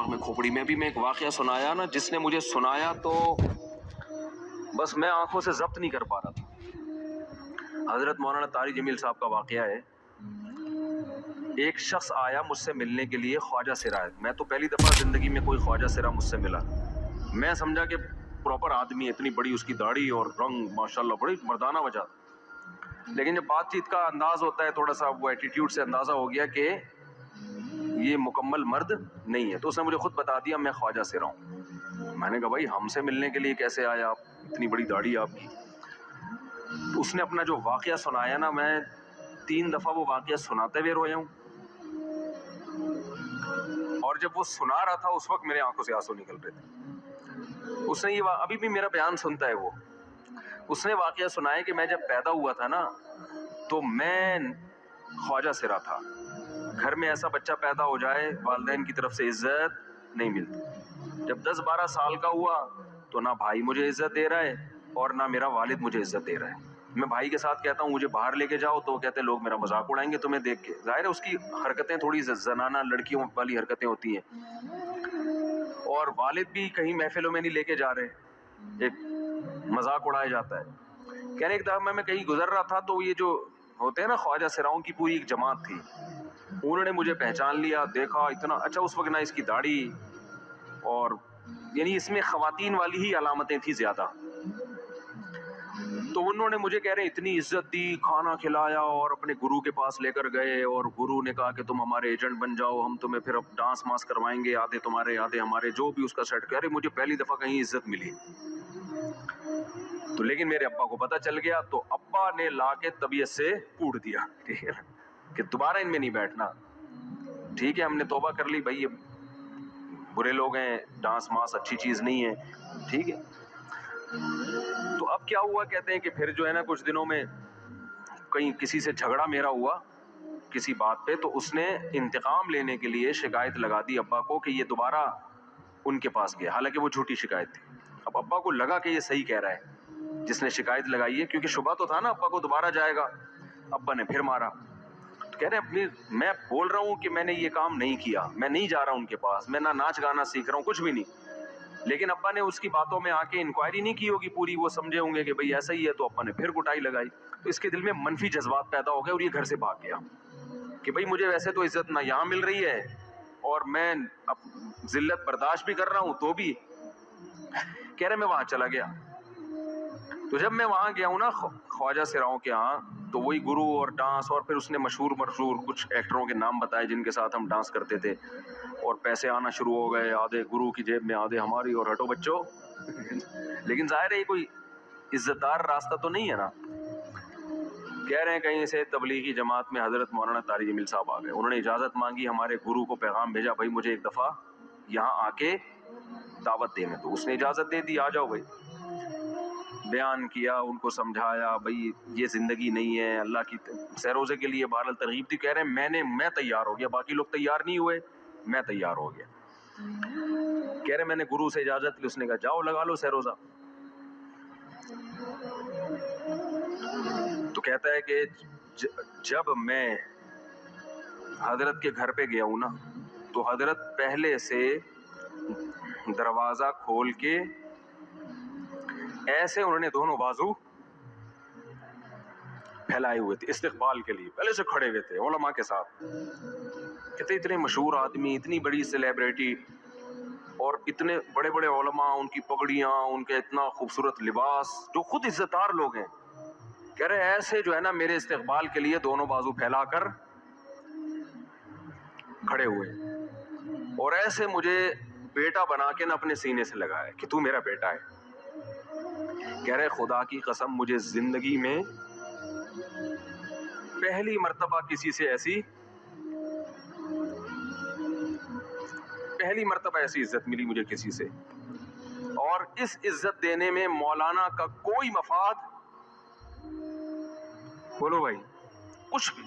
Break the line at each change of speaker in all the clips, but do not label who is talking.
دماغ میں کھوپڑی میں. ابھی میں ایک واقعہ سنایا نا, جس نے مجھے سنایا تو بس میں آنکھوں سے ضبط نہیں کر پا رہا تھا. حضرت مولانا طاری جمیل صاحب کا واقعہ ہے. ایک شخص آیا مجھ سے ملنے کے لیے, خواجہ سراج. میں تو پہلی دفعہ زندگی میں کوئی خواجہ سرا مجھ سے ملا. میں سمجھا کہ پراپر آدمی ہے, اتنی بڑی اس کی داڑھی اور رنگ ماشاءاللہ بڑی مردانہ وجہ. لیکن جب بات چیت کا انداز ہوتا ہے تھوڑا سا, وہ ایٹیٹیوڈ سے اندازہ ہو گیا کہ یہ مکمل مرد نہیں ہے. تو اس نے مجھے خود بتا دیا میں خواجہ سرا ہوں. میں نے کہا بھائی ہم سے ملنے کے لیے کیسے آیا آپ, اتنی بڑی داڑھی آپ کی. تو اس نے اپنا جو واقعہ سنایا نا, میں 3 دفعہ وہ واقعہ سناتے ہوئے رویا ہوں. اور جب وہ سنا رہا تھا اس وقت میرے آنکھوں سے آنسو نکل رہے تھے. اس نے یہ ابھی بھی میرا بیان سنتا ہے. وہ اس نے واقعہ سنایا کہ میں جب پیدا ہوا تھا نا تو میں خواجہ سرا تھا. گھر میں ایسا بچہ پیدا ہو جائے والدین کی طرف سے عزت نہیں ملتی. جب 10-12 سال کا ہوا تو نہ بھائی مجھے عزت دے رہا ہے اور نہ میرا والد مجھے عزت دے رہا ہے. میں بھائی کے ساتھ کہتا ہوں مجھے باہر لے کے جاؤ تو وہ کہتے ہیں لوگ میرا مذاق اڑائیں گے تمہیں دیکھ کے. ظاہر ہے اس کی حرکتیں تھوڑی زنانہ لڑکیوں والی حرکتیں ہوتی ہیں. اور والد بھی کہیں محفلوں میں نہیں لے کے جا رہے, ایک مذاق اڑایا جاتا ہے. کہنے ایک دفعہ میں کہیں گزر رہا تھا تو یہ جو ہوتے ہیں نا خواجہ سراؤں کی پوری ایک جماعت تھی, انہوں نے مجھے پہچان لیا, دیکھا اتنا اچھا. اس وقت نہ اس کی داڑھی اور یعنی اس میں خواتین والی ہی علامتیں تھی زیادہ. تو انہوں نے مجھے کہہ رہے اتنی عزت دی, کھانا کھلایا اور اپنے گرو کے پاس لے کر گئے. اور گرو نے کہا کہ تم ہمارے ایجنٹ بن جاؤ, ہم تمہیں پھر اب ڈانس ماس کروائیں گے, آدھے تمہارے آدھے ہمارے, جو بھی اس کا سیٹ. کہہ رہے مجھے پہلی دفعہ کہیں عزت ملی. تو لیکن میرے ابا کو پتہ چل گیا تو ابا نے لا کے طبیعت سے پوٹ دیا, ٹھیک ہے کہ دوبارہ ان میں نہیں بیٹھنا. ٹھیک ہے ہم نے توبہ کر لی بھائی, یہ برے لوگ ہیں, ڈانس ماس اچھی چیز نہیں ہے, ٹھیک ہے. تو اب کیا ہوا, کہتے ہیں کہ پھر جو ہے نا کچھ دنوں میں کہیں کسی سے جھگڑا میرا ہوا کسی بات پہ, تو اس نے انتقام لینے کے لیے شکایت لگا دی ابا کو کہ یہ دوبارہ ان کے پاس گیا, حالانکہ وہ جھوٹی شکایت تھی. اب ابا کو لگا کہ یہ صحیح کہہ رہا ہے جس نے شکایت لگائی ہے, کیونکہ شبہ تو تھا نا ابا کو دوبارہ جائے گا. ابا نے پھر مارا. تو کہہ رہے ہیں میں بول رہا ہوں کہ میں نے یہ کام نہیں کیا, میں نہیں جا رہا ان کے پاس, میں نہ ناچ گانا سیکھ رہا ہوں, کچھ بھی نہیں. لیکن ابا نے اس کی باتوں میں آ کے انکوائری نہیں کی ہوگی پوری, وہ سمجھے ہوں گے کہ بھئی ایسا ہی ہے, تو ابا نے پھر کٹائی لگائی. تو اس کے دل میں منفی جذبات پیدا ہو گئے اور یہ گھر سے بھاگ گیا کہ بھئی مجھے ویسے تو عزت نہ یہاں مل رہی ہے اور میں اب ذلت برداشت بھی کر رہا ہوں, تو بھی کہہ رہے میں وہاں چلا گیا. تو جب میں وہاں گیا ہوں نا خواجہ سراؤں کے ہاں, تو وہی گرو اور ڈانس, اور پھر اس نے مشہور کچھ ایکٹروں کے نام بتائے جن کے ساتھ ہم ڈانس کرتے تھے, اور پیسے آنا شروع ہو گئے, آدھے گرو کی جیب میں آدھے ہماری, اور ہٹو بچوں. لیکن ظاہر ہے یہ کوئی عزت دار راستہ تو نہیں ہے نا. کہہ رہے ہیں کہیں سے تبلیغی جماعت میں حضرت مولانا طاری جمیل صاحب آ گئے, انہوں نے اجازت مانگی, ہمارے گرو کو پیغام بھیجا بھائی مجھے ایک دفعہ یہاں آ کے دعوت دینے. تو اس نے اجازت دے دی, آ جاؤ بھائی. بیان کیا, ان کو سمجھایا بھائی یہ زندگی نہیں ہے, اللہ کی سیروزے کے لیے بہرحال ترغیب دی. کہہ رہے ہیں میں تیار ہو گیا, باقی لوگ تیار نہیں ہوئے, میں تیار ہو گیا. کہہ رہے میں نے گرو سے اجازت لی, اس نے کہا جاؤ لگا لو سیروزہ. تو کہتا ہے کہ جب میں حضرت کے گھر پہ گیا ہوں نا, تو حضرت پہلے سے دروازہ کھول کے ایسے انہوں نے دونوں بازو پھیلائے ہوئے تھے استقبال کے لیے, پہلے سے کھڑے ہوئے تھے علماء کے ساتھ. کہتے اتنے مشہور آدمی, اتنی بڑی سیلیبریٹی, اور اتنے بڑے بڑے علماء, ان کی پگڑیاں, ان کے اتنا خوبصورت لباس, جو خود عزت دار لوگ ہیں. کہہ رہے ایسے جو ہے نا میرے استقبال کے لیے دونوں بازو پھیلا کر کھڑے ہوئے, اور ایسے مجھے بیٹا بنا کے نا اپنے سینے سے لگایا کہ تو میرا بیٹا ہے. کہہ رہے خدا کی قسم مجھے زندگی میں پہلی مرتبہ ایسی عزت ملی مجھے کسی سے, اور اس عزت دینے میں مولانا کا کوئی مفاد, بولو بھائی, کچھ بھی,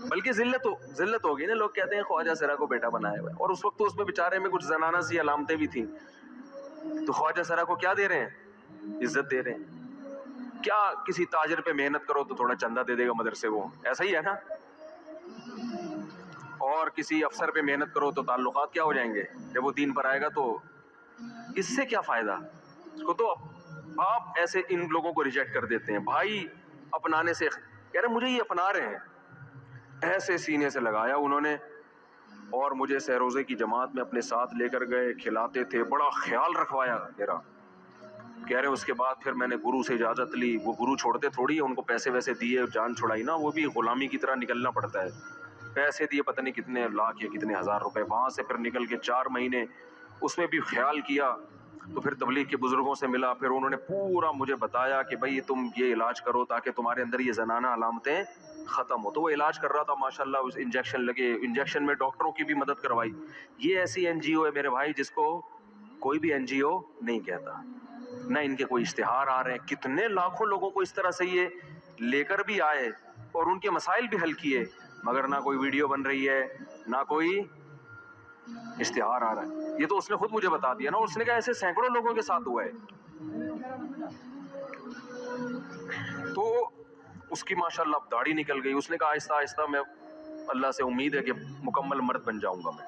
بلکہ ذلت ہوگی نا. لوگ کہتے ہیں خواجہ سرا کو بیٹا بنایا ہوا ہے, اور اس وقت تو اس میں بیچارے میں کچھ زنانہ سی علامتیں بھی تھیں. تو خواجہ سرا کو کیا دے رہے ہیں, عزت دے رہے ہیں. کیا کسی تاجر پہ محنت کرو تو تھوڑا چندہ دے دے گا مدرسے, وہ ایسا ہی ہے نا. اور کسی افسر پہ محنت کرو تو تعلقات کیا ہو جائیں گے؟ جب وہ دین پر آئے گا تو اس سے کیا فائدہ؟ اس کو تو آپ ایسے ان لوگوں کو ریجیکٹ کر دیتے ہیں بھائی اپنانے سے. کہہ رہے مجھے یہ اپنا رہے ہیں. ایسے سینے سے لگایا انہوں نے اور مجھے سہروزے کی جماعت میں اپنے ساتھ لے کر گئے, کھلاتے تھے, بڑا خیال رکھوایا میرا. کہہ رہے اس کے بعد پھر میں نے گرو سے اجازت لی. وہ گرو چھوڑتے تھوڑی, ان کو پیسے ویسے دیے, جان چھڑائی نا, وہ بھی غلامی کی طرح نکلنا پڑتا ہے. پیسے دیے پتہ نہیں کتنے لاکھ یا کتنے ہزار روپے. وہاں سے پھر نکل کے 4 مہینے اس میں بھی خیال کیا. تو پھر تبلیغ کے بزرگوں سے ملا, پھر انہوں نے پورا مجھے بتایا کہ بھائی تم یہ علاج کرو تاکہ تمہارے اندر یہ زنانہ علامتیں ختم ہو. تو وہ علاج کر رہا تھا ماشاءاللہ, اس انجیکشن لگے, انجیکشن میں ڈاکٹروں کی بھی مدد کروائی. یہ ایسی این جی او ہے میرے بھائی جس کو کوئی بھی این جی او نہیں کہتا, نہ ان کے کوئی اشتہار آ رہے ہیں. کتنے لاکھوں لوگوں کو اس طرح سے یہ لے کر بھی آئے اور ان کے مسائل بھی حل کیے, مگر نہ کوئی ویڈیو بن رہی ہے, نہ کوئی اشتہار آ رہا ہے. یہ تو اس نے خود مجھے بتا دیا نا, اس نے کہا ایسے سینکڑوں لوگوں کے ساتھ ہوا ہے. تو اس کی ماشاءاللہ اب داڑھی نکل گئی. اس نے کہا آہستہ آہستہ میں اللہ سے امید ہے کہ مکمل مرد بن جاؤں گا میں.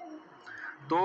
تو